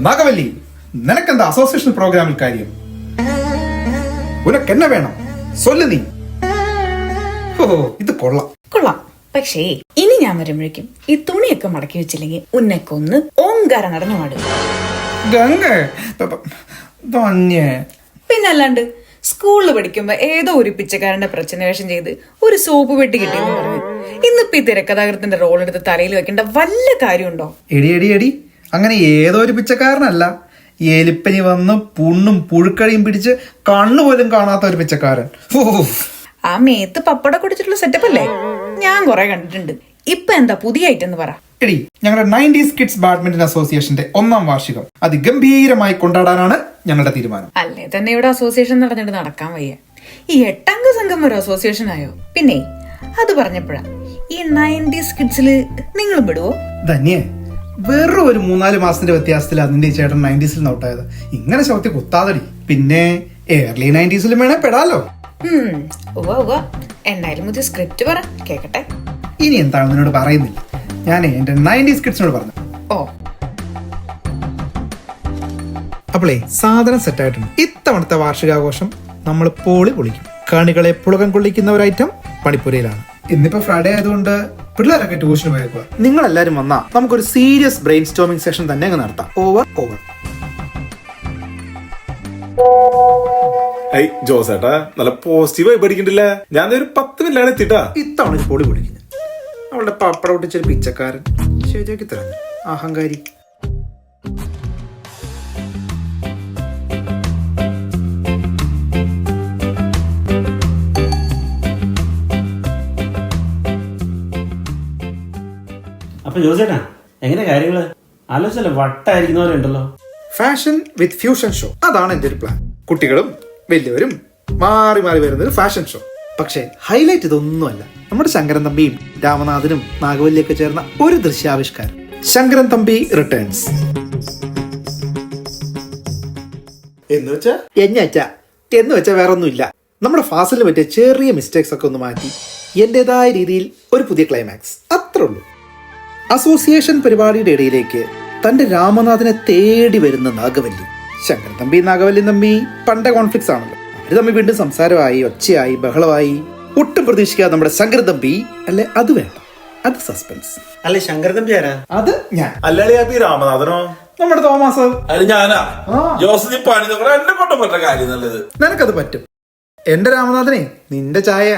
നാഗവല്ലി, നിനക്കെന്താ അസോസിയേഷൻ പ്രോഗ്രാമിൽ കാര്യം? ഉനക്കെന്നെ വേണം, സൊല്ലു നീ. ഓ, ഇത് കൊള്ളാം. പക്ഷേ ഇനി ഞാൻ വരുമ്പോഴേക്കും ഈ തുണിയൊക്കെ മടക്കി വെച്ചില്ലെങ്കിൽ ഉന്നെക്കൊന്ന് ഓങ്കാരം നടന്നു പാടും. പിന്നല്ലാണ്ട് സ്കൂളിൽ പഠിക്കുമ്പോ ഏതോ ഒരു പിച്ചക്കാരന്റെ പ്രച്ഛന്നവേഷം ചെയ്ത് ഒരു സോപ്പ് പെട്ടി കിട്ടിയെന്ന് പറഞ്ഞു. ഇന്നിപ്പോ ഈ തിരക്കഥാകൃത്തിന്റെ റോൾ എടുത്ത് തലയിൽ വെക്കേണ്ട വല്ല കാര്യമുണ്ടോ? എടി, അങ്ങനെ ഏതോ ഒരു പിച്ചക്കാരനല്ല, എലിപ്പനി വന്ന് പുണ്ണും പുഴുക്കടിയും പിടിച്ച് കണ്ണുപോലും കാണാത്ത ഒരു പിച്ചക്കാരൻ. ആ മേത്ത് പപ്പട കുടിച്ചിട്ടുള്ള സെറ്റപ്പ് അല്ലേ? ഞാൻ കുറെ കണ്ടിട്ടുണ്ട്. ഇപ്പൊ എന്താ പുതിയ ഐറ്റം എന്ന് പറ. എടി, ഞങ്ങളുടെ 90s കിഡ്സ് ബാഡ്മിന്റൺ അസോസിയേഷന്റെ 1ാം വാർഷികം അതിഗംഭീരമായി കൊണ്ടാടാനാണ് ഞങ്ങളുടെ തീരുമാനം. അല്ലേ തന്നെ ഇവിടെ അസോസിയേഷൻ നടന്നിട്ട് നടക്കാൻ വയ്യ. ഈ 8അംഗ സംഘം ഒരു അസോസിയേഷൻ ആയോ? പിന്നെ അത് പറഞ്ഞപ്പോഴാ ഈ 90s കിഡ്സില് നിങ്ങളും പെടുവോ? ധന്യേ, വെറും ഒരു 3-4 മാസത്തിന്റെ വ്യത്യാസത്തിൽ അതിന്റെ ചേട്ടൻ 90s നോട്ടായത്. ഇങ്ങനെ ശവത്തി കുത്താതടി. പിന്നെ ഏർലി 90s വേണേ പെടാലോ. എന്തായാലും പുതിയ സ്ക്രിപ്റ്റ് പറ കേക്കട്ടെ. ഇനി എന്താണ് നിന്നോട് പറയുന്നില്ല, ഞാൻ എന്റെ 90s കിഡ്സിനോട് പറഞ്ഞു. അപ്പോളേ സാധനം സെറ്റായിട്ടുണ്ട്. ഇത്തവണത്തെ വാർഷികാഘോഷം നമ്മൾ പൊളിക്കും. കാണികളെ പുളകം കൊള്ളിക്കുന്ന ഒരു ഐറ്റം പണിപ്പുരയിലാണ്. ഇന്നിപ്പോ ഫ്രൈഡേ ആയതുകൊണ്ട് പിള്ളേരൊക്കെ ട്യൂഷന് പോയേക്കുക. നിങ്ങൾ എല്ലാരും വന്നാ നമുക്കൊരു സീരിയസ് ബ്രെയിൻ സ്റ്റോമിംഗ് സെഷൻ തന്നെ അങ്ങ് നടത്താം. ഓവർ. ജോസേട്ടാ നല്ല പോസിറ്റീവായി പഠിക്കണ്ടില്ല. ഞാൻ ഒരു 10 മിനിറ്റാണ് എത്തിട്ടാ. ഇത്തവണ പൊളി പൊളിക്കുന്നു. അവളുടെ പപ്പട പൊട്ടിച്ചൊരു പിച്ചക്കാരൻ ശരിയാക്കി തരാൻ അഹങ്കാരി. അപ്പൊ ജോസേട്ടാ എങ്ങനെ കാര്യങ്ങള് ആലോചിച്ചല്ലേ? വട്ടായിരിക്കുന്നവരുണ്ടല്ലോ. ഫാഷൻ വിത്ത് ഫ്യൂഷൻ ഷോ, അതാണ് എന്റെ ഒരു പ്ലാൻ. കുട്ടികളും വലിയവരും മാറി മാറി വരുന്ന ഒരു ഫാഷൻ ഷോ. പക്ഷേ ഹൈലൈറ്റ് ഇതൊന്നുമല്ല, നമ്മുടെ ശങ്കരൻ തമ്പിയും രാമനാഥനും നാഗവല്ലിയൊക്കെ ചേർന്ന ഒരു ദൃശ്യാവിഷ്കാരം. ശങ്കരൻ തമ്പി റിട്ടേൺസ്. എന്ന് വെച്ചാ വേറൊന്നുമില്ല, നമ്മുടെ ഫാസിലിന് പറ്റിയ ചെറിയ മിസ്റ്റേക്സ് ഒക്കെ ഒന്ന് മാറ്റി എന്റേതായ രീതിയിൽ ഒരു പുതിയ ക്ലൈമാക്സ്, അത്രേ ഉള്ളൂ. അസോസിയേഷൻ പരിപാടിയുടെ ഇടയിലേക്ക് തന്റെ രാമനാഥനെ തേടി വരുന്ന നാഗവല്ലി. ശങ്കരൻ തമ്പി നാഗവല്ലി തമ്പി പണ്ടേ കോൺഫ്ലിക്ട്സ് ആണല്ലോ. അവര് തമ്മിൽ വീണ്ടും സംസാരമായി, ഒച്ചയായി, ബഹളമായി. ഒട്ടും പ്രതീക്ഷിക്കാതെ നമ്മുടെ ശങ്കരൻ തമ്പി അല്ലെ, അത് വേണ്ട, അത് സസ്പെൻസ്. അല്ലെ ശങ്കരൻ തമ്പി ആരാ? അത് ഞാൻ. അല്ലാതെ രാമനാഥനോ? നമ്മുടെ തോമസ്. ഞാനാ ജോസ്. പണി എന്നെ കൊണ്ടു പറ്റ കാര്യം നല്ലത്. നിനക്കത് പറ്റും. എന്റെ രാമനാഥനെ നിന്റെ ചായ.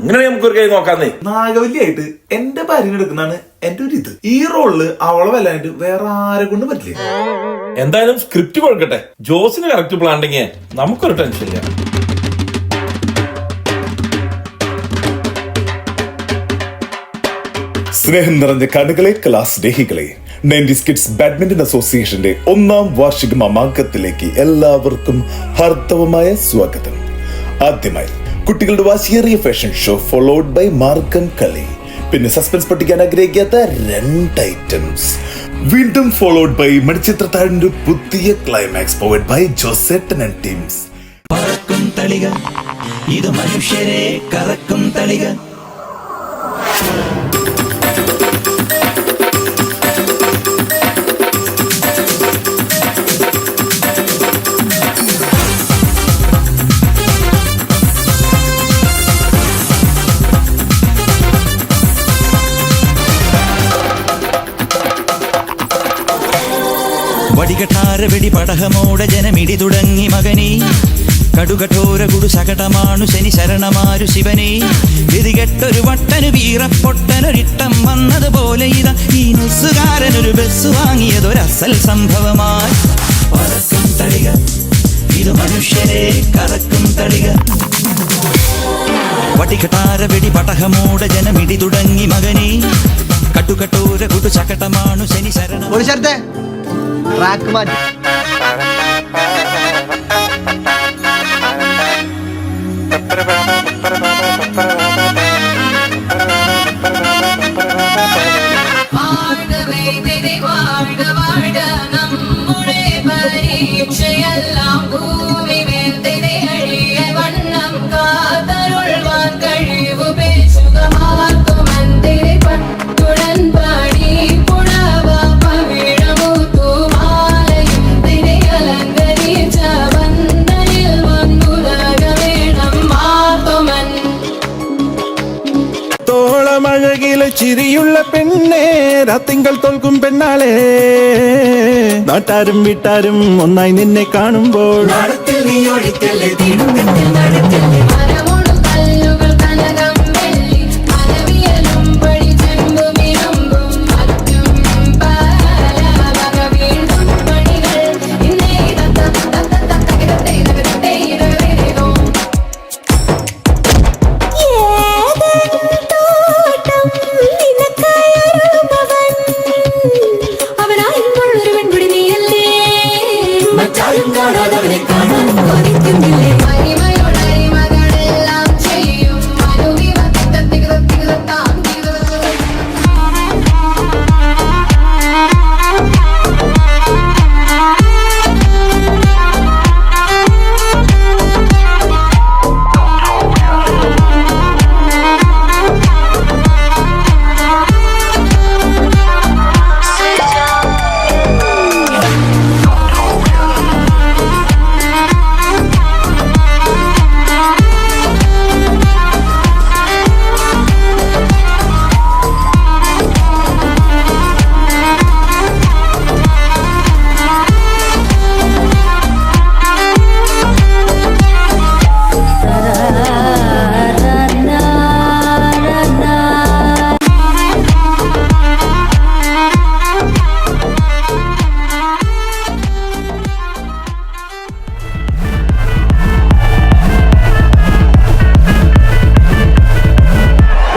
അങ്ങനെ നമുക്കൊരു കൈ നോക്കാന്നേ. നാഗവല്ലിയായിട്ട് എന്റെ ഭാര്യനെ എടുക്കുന്നതാണ് എന്റെ ഒരു ഇത്. ഈ റോളില് അവളെ വല്ലാണ്ട് വേറെ ആരെ കൊണ്ട് പറ്റില്ല. എന്തായാലും സ്ക്രിപ്റ്റ് കൊടുക്കട്ടെ. ജോസിന് കറക്റ്റ് പ്ലാൻ ഉണ്ടെങ്കിൽ നമുക്കൊരു ടെൻഷൻ ഇല്ല. സ്നേഹം നിറഞ്ഞ കണ്ണുകളെ, കലാസ്നേഹികളെ, 90s കിഡ്സ് ബാഡ്മിന്റൺ അസോസിയേഷന്റെ 1ാം വാർഷിക മാമാങ്കത്തിലേക്ക് എല്ലാവർക്കും ഹാർദവമായ സ്വാഗതം. ആദ്യമായി കുട്ടികളുടെ വാശിയേറിയ ഫാഷൻ ഷോ ഫോളോഡ് ബൈ മാർഗം കളി, പിന്നെ സസ്പെൻസ് പഠിക്കാൻ ആഗ്രഹിക്കാത്ത 2 ഐറ്റംസ്, വീണ്ടും ഫോളോഡ് ബൈ മണിച്ചിത്രത്താഴിന്റെ പുതിയ ക്ലൈമാക്സ് പവർഡ് ബൈ ജോസേട്ടൻ ആൻഡ് ടീംസ്. പറക്കും തളിക, ഇത് മനുഷ്യരെ കറക്കും തളിക. വടികഠാര വെടി പടഹമോടെ ജനമിടി തുടങ്ങി മകനീ. കടുകഠോര കുടു ശകടമാണു ശനി ശരണമാരു ശിവനീ. ഗതികെട്ടൊരു വട്ടനു വീറപ്പൊട്ടനൊരിട്ടം വന്നതുപോലെ ഇതാ ഈ നുസുകാരനൊരു ബസ് വാങ്ങിയതൊരസൽ സംഭവമായി. പറക്കും തളിക, ഇത് മനുഷ്യരെ കറക്കും തളിക. വടികഠാര വെടി പടഹമോടെ ജനമിടി തുടങ്ങി മകനീ. കടുകഠോര കുടു ശകടമാണു ശനി ശരണം. ട്രാക്ക് മാറ്റി. പരീക്ഷയെല്ലാം ഭൂമി മേൽത്തിനെ അഴിയ വണ്ണം കാതരുൾവാൻ കഴിവു പേശുക മാർക്കുമന്തിരി പട്ടുടൻ പാടി പുടവ പവിഴമൂത്തു ചിരിയുള്ള പെണ്ണേ രാത്തിങ്കൾ തോൽക്കും പെണ്ണാളെ നാട്ടാരും വീട്ടാരും ഒന്നായി നിന്നെ കാണുമ്പോൾ മരമോടും കല്ലുകൾ കനകം വെള്ളി മലവിയലും പടി ചെമ്പും ഇരുമ്പും മറ്റും പല വക വീണ്ടും പണികൾ ഇന്നേ അവനായുള്ളൊരു പെൺകുടിനിയല്ലേ മറ്റാരും കാണാതവനെ കാണാൻ കൊതിക്കുന്നില്ലേ മഹിമയോടരിമകളെല്ലാം ചെയ്യും മനുവിവ തികതാം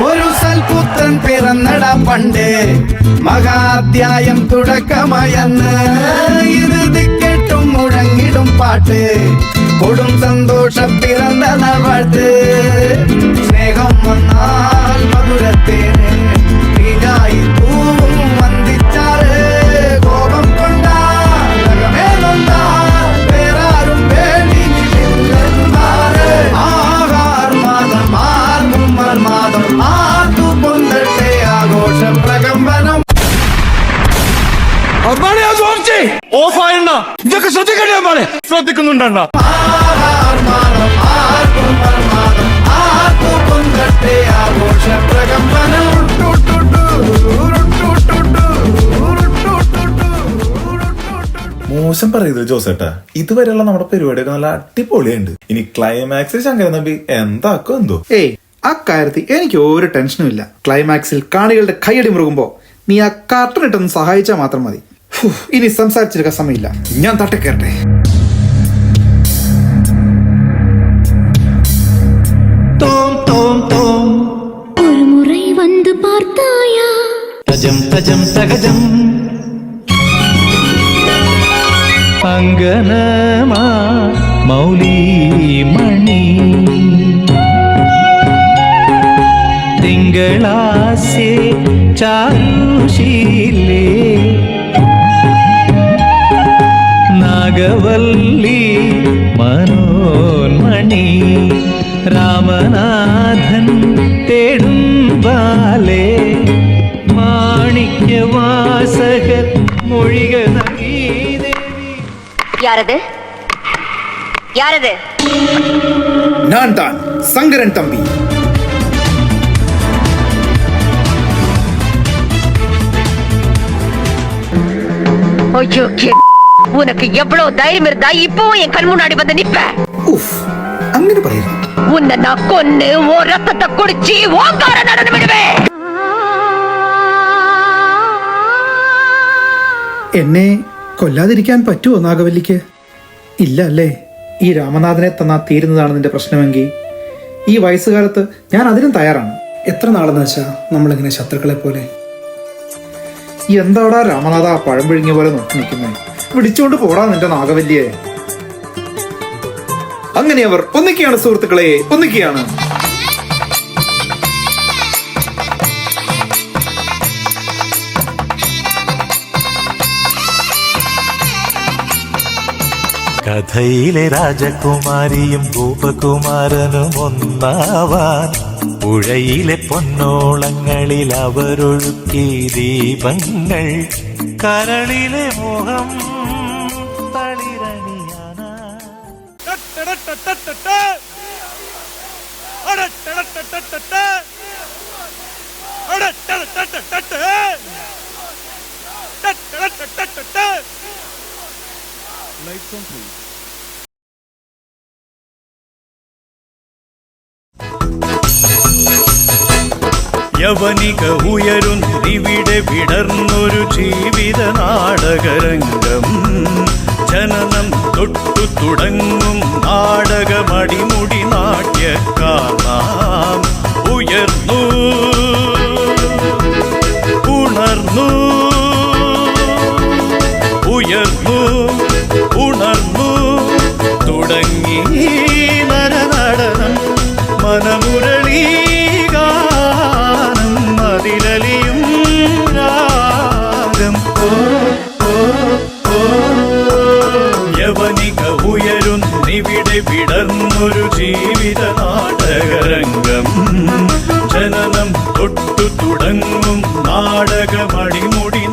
ഒരു സൽപുത്രൻ പിറന്നട പണ്ട് മഹാധ്യായം തുടക്കമയന്ന് ഇത് ദിക്കെട്ടും മുഴങ്ങിടും പാട്ട് കൊടും സന്തോഷം പിറന്ന വാട്ട് സ്നേഹം വന്നാൽ മധുരത്തേന് തീരായി പൂവും വന്ദിച്ചാറ് കോപം കൊണ്ടാൽ അകമേലൊന്നാൽ വേറാരും വേണ്ടി ആഹാർ മാതം ആർക്കും മാതം ആർക്കു പൊന്തട്ടെ ആഘോഷം പ്രകമ്പനം ഇതൊക്കെ ശ്രദ്ധിക്കണ്ടേ ശ്രദ്ധിക്കുന്നുണ്ടണ്ണ ആഹാർ മാതം ആർക്കും മാതം ആർക്കു പൊന്തട്ടെ ആഘോഷം പ്രകമ്പനം മോശം പറയുന്നത് ജോസേട്ടാ, ഇതുവരെയുള്ള നമ്മുടെ പരിപാടിയൊക്കെ നല്ല അടിപൊളിയുണ്ട്. ഇനി ക്ലൈമാക്സ് ശങ്കരൻ തമ്പി എന്താക്കും എന്തോ. ഏയ് അക്കാര്യത്തിൽ എനിക്ക് ഒരു ടെൻഷനും ഇല്ല. ക്ലൈമാക്സിൽ കാണികളുടെ കൈയടി മുറുകുമ്പോ നീ ആ കാർട്ടൂൺ ഇട്ടൊന്ന് സഹായിച്ചാൽ മാത്രം മതി. ഇനി സംസാരിച്ചെടുക്കാൻ സമയമില്ല, ഞാൻ തട്ടിക്കയറട്ടെ. ഒരു മുறை വന്ന് പാർത്തായാ തജം തജം തകജം അങ്കനമാ മൗലി മണി തിങ്കളാസേ ചാരുശീലേ നാഗവല്ലി മനോന്മണി രാമനാഥൻ തേടും ബാലേ മാണിക്യവാസക മൊഴിക யாரது நான் தான் சங்கரன் தம்பி. ஐயோ, உனக்கு எவ்வளவு தைரியம் இருந்தா இப்பவும் என் கண் முன்னாடி வந்து நிப்ப? അങ്ങനെ പറയരുത്. உன்னை நான் கொன்னு ஓ ரத்தத்தை குடிச்சு ஓங்கார நடனம் விடுவேன். എന്നെ കൊല്ലാതിരിക്കാൻ പറ്റുമോ നാഗവല്ലിക്ക്? ഇല്ല അല്ലേ? ഈ രാമനാഥനെ തന്നാ തീരുന്നതാണ് നിന്റെ പ്രശ്നമെങ്കിൽ ഈ വയസ്സുകാലത്ത് ഞാൻ അതിനും തയ്യാറാണ്. എത്ര നാളെന്ന് വെച്ചാ നമ്മളിങ്ങനെ ശത്രുക്കളെ പോലെ. എന്താടാ രാമനാഥ പഴം പിഴുങ്ങിയ പോലെ നോക്കി നിൽക്കുന്നേ? പിടിച്ചുകൊണ്ട് പോടാ നിന്റെ നാഗവല്ലിയെ. അങ്ങനെ അവർ ഒന്നിക്കുകയാണ് സുഹൃത്തുക്കളെ, ഒന്നിക്കുകയാണ്. കഥയിലെ രാജകുമാരിയും ഗോപകുമാരനും ഒന്നാവാൻ പുഴയിലെ പൊന്നോളങ്ങളിൽ അവരൊഴുക്കി ദീപങ്ങൾ കരളിലെ മോഹം തളിരണിയാന യവനിക ഉയരുന്നിവിടെ വിടർന്നൊരു ജീവിത നാടകരംഗം ജനനം തൊട്ടു തുടങ്ങും നാടകമടിമുടി നാട്യക്കാർ ഉയർന്നു ഉണർന്നു ഉയർന്നു ഉണർന്നു തുടങ്ങി നരനടനം മനമുരളീ ഗാനം മതിലലിയും രാഗം യവനിക ഉയരുന്നിവിടെ വിടർന്നൊരു ജീവിത നാടകരംഗം ജനനം തൊട്ടു തുടങ്ങും നാടകമടിമുടി